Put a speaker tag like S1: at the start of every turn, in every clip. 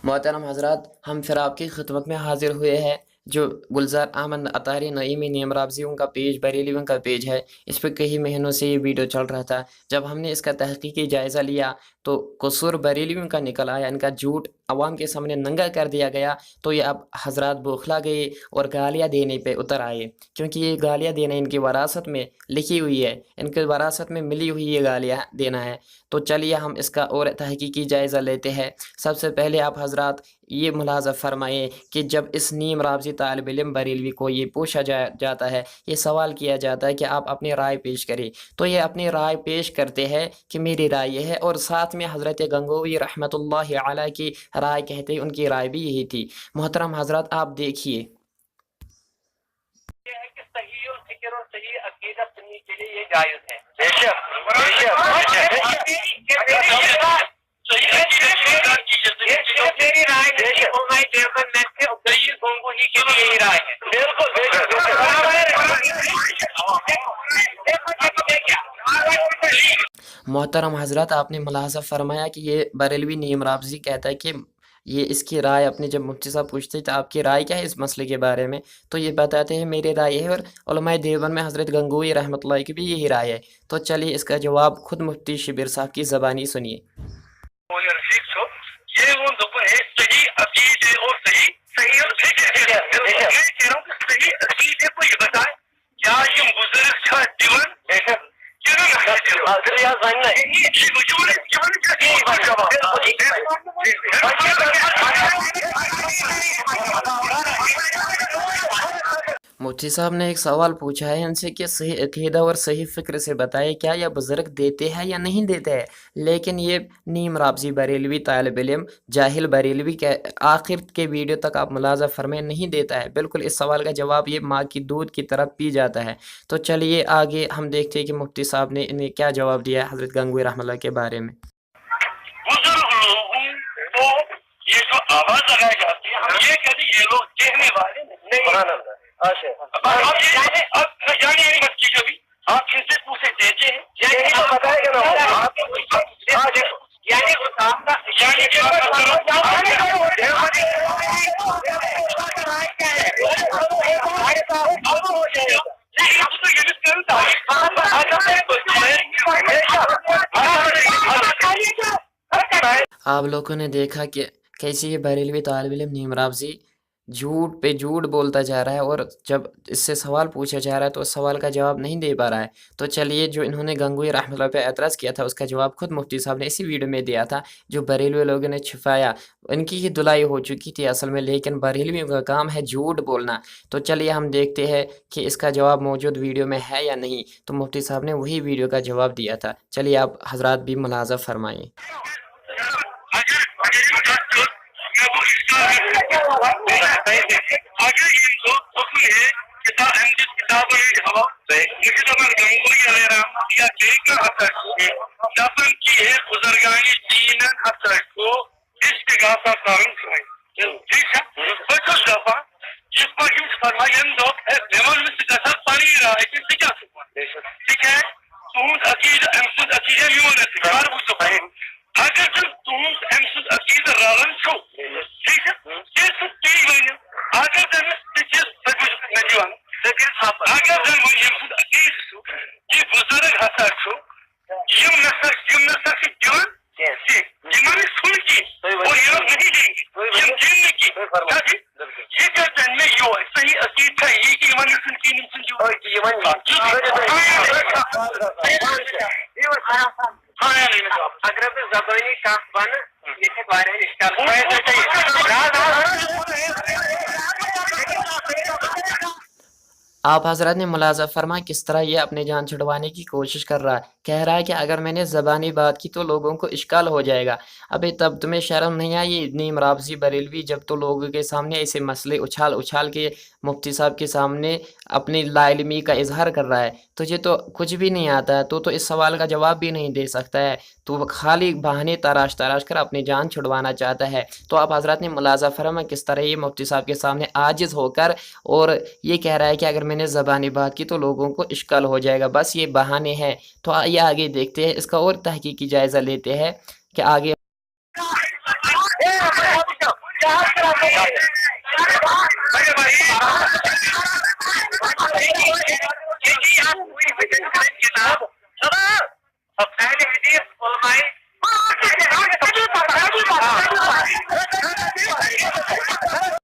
S1: मोहतरम हजरात, हम फिर आपकी खिदमत में हाजिर हुए हैं। जो गुलजार अहमद अतारी नईमी नीम राबजी उनका पेज, बरेली उनका पेज है। इस पर कई महीनों से ये वीडियो चल रहा था। जब हमने इसका तहकीकी जायज़ा लिया तो कसूर बरेलियों का निकल आया, इनका झूठ अवाम के सामने नंगा कर दिया गया। तो ये अब हजरात बौखला गए और गालियाँ देने पे उतर आए, क्योंकि ये गालियाँ देना इनकी वरासत में लिखी हुई है, इनके वरासत में मिली हुई ये गालियाँ देना है। तो चलिए हम इसका और तहकीकी जायज़ा लेते हैं। सबसे पहले आप हजरात ये मुलाज़ा फ़रमाएँ कि जब इस नीम राबज़ी तालिब इल्म बरेलवी को ये पूछा जाता है, ये सवाल किया जाता है कि आप अपनी राय पेश करें, तो ये अपनी राय पेश करते हैं कि मेरी राय ये है, और साथ में हज़रत गंगोही रहमतुल्लाहि अलैह की राय कहते हैं, उनकी राय भी यही थी। मोहतरम हजरात आप देखिए।
S2: ये है कि सही और फिक्र और सही अकीदत सुनने के लिए ये जायज है। मेरी राय नहीं, उन्होंने देवबंद में से उपदेश गंगोही के लिए यही राय है। बिल्कुल
S1: मोहतरम हजरत आपने मुलाहजा फरमाया कि ये बरेलवी नीम राबज़ी कहता है कि ये इसकी राय अपने, जब मुफ्ती साहब पूछते तो आपकी राय क्या है इस मसले के बारे में, तो ये बताते हैं मेरी राय है, और उलमाए देवबंद में हज़रत गंगोही रहमतुल्लाह की भी यही राय है। तो चलिए इसका जवाब खुद मुफ्ती शिबिर साहब की ज़बानी सुनिए।
S2: ये वो है सही अकीदे और सही सही और मैं कह रहा हूँ कि सही अकीदे को ये बताए क्या ये बुजुर्ग का जीवन
S1: मुफ्ती साहब ने एक सवाल पूछा है इनसे कि सही अकीदा और सही फ़िक्र से बताए क्या यह बुज़ुर्ग देते हैं या नहीं देते हैं, लेकिन ये नीम राबज़ी बरेलवी तालिब इल्म जाहिल बरेलवी के आखिर के वीडियो तक आप मुलाज़ा फरमाएं नहीं देता है। बिल्कुल इस सवाल का जवाब ये माँ की दूध की तरह पी जाता है। तो चलिए आगे हम देखते हैं कि मुफ्ती साहब ने इन्हें क्या जवाब दिया है हज़रत गंगोही रहमतुल्लाह के बारे में।
S2: बुजुर्ग लोगों को ये जो आवाज लगाई जाती है, हम ये कहते ये लोग कहने वाले नहीं। अब जाने वाली बच्ची जो भी आप किससे पूछे देते हैं,
S1: आप लोगों ने देखा कि कैसे ये बरेलवी तालिब इल्म नीम राबज़ी झूठ पे झूठ बोलता जा रहा है, और जब इससे सवाल पूछा जा रहा है तो उस सवाल का जवाब नहीं दे पा रहा है। तो चलिए जो इन्होंने गंगोही रहमतुल्लाह पे एतराज़ किया था उसका जवाब खुद मुफ्ती साहब ने इसी वीडियो में दिया था। जो बरेलवी लोगों ने छुपाया, इनकी ही धुलाई हो चुकी थी असल में, लेकिन बरेलवियों का काम है झूठ बोलना। तो चलिए हम देखते हैं कि इसका जवाब मौजूद वीडियो में है या नहीं। तो मुफ्ती साहब ने वही वीडियो का जवाब दिया था। चलिए आप हजरात भी मुलाज़ा फरमाएँ।
S2: अगर जबानी काफ बन ये बारे
S1: आप हज़रत ने मुलाज़ा फरमा किस तरह ये अपनी जान छुड़वाने की कोशिश कर रहा है। कह रहा है कि अगर मैंने ज़बानी बात की तो लोगों को इश्काल हो जाएगा। अबे तब तुम्हें शर्म नहीं आई नीम राबज़ी बरेलवी, जब तो लोगों के सामने ऐसे मसले उछाल उछाल के मुफ्ती साहब के सामने अपनी लाइल्मी का इजहार कर रहा है। तुझे तो कुछ भी नहीं आता है, तो इस सवाल का जवाब भी नहीं दे सकता है। तो खाली बहाने तराश तराश कर अपनी जान छुड़वाना चाहता है। तो आप हज़रत ने मुलाज़ा फरमा किस तरह ये मुफ्ती साहब के सामने आजिज़ होकर और ये कह रहा है कि अगर मैंने ज़बानी बात की तो लोगों को इश्काल हो जाएगा, बस ये बहाने हैं। तो आइए आगे देखते हैं, इसका और तहकीकी जायज़ा लेते हैं कि आगे
S2: اگر بھائی جی آپ پوری وجہ کریں کتاب اہل حدیث علماء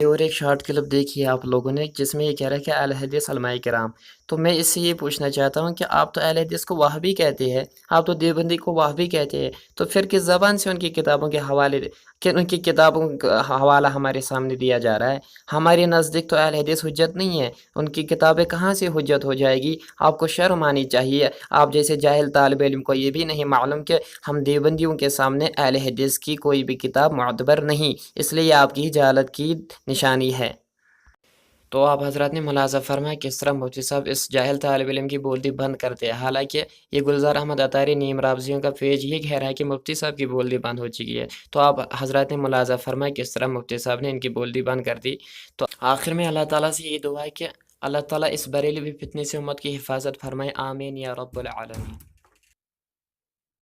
S1: اور ایک شارٹ کلپ دیکھی ہے آپ لوگوں نے جس میں یہ کہہ رہا ہے کہ اہل حدیث علماء کرام. تو میں اس سے یہ پوچھنا چاہتا ہوں کہ آپ تو اہل حدیث کو وہابی کہتے ہیں، آپ تو دیوبندی کو وہابی کہتے ہیں، تو پھر کس زبان سے ان کی کتابوں کے حوالے کہ ان کی کتابوں کا حوالہ ہمارے سامنے دیا جا رہا ہے؟ ہمارے نزدیک تو اہل حدیث حجت نہیں ہے، ان کی کتابیں کہاں سے حجت ہو جائے گی؟ آپ کو شرم آنی چاہیے. آپ جیسے جاہل طالب علم کو یہ بھی نہیں معلوم کہ ہم دیوبندیوں کے سامنے اہل حدیث کی کوئی بھی کتاب معتبر نہیں، اس لیے یہ آپ کی جہالت کی نشانی ہے. تو آپ حضرات نے ملاحظہ فرمایا کس طرح مفتی صاحب اس جاہل طالب علم کی بولتی بند کرتے ہیں، حالانکہ یہ گلزار احمد عطاری نیم رابضیوں کا پیج یہ کہہ رہا ہے کہ مفتی صاحب کی بولتی بند ہو چکی ہے. تو آپ حضرات نے ملاحظہ فرمایا کس طرح مفتی صاحب نے ان کی بولتی بند کر دی. تو آخر میں اللہ تعالیٰ سے یہ دعا ہے کہ اللہ تعالیٰ اس بریلوی فتنے سے امت کی حفاظت فرمائے، آمین یا رب العالمین.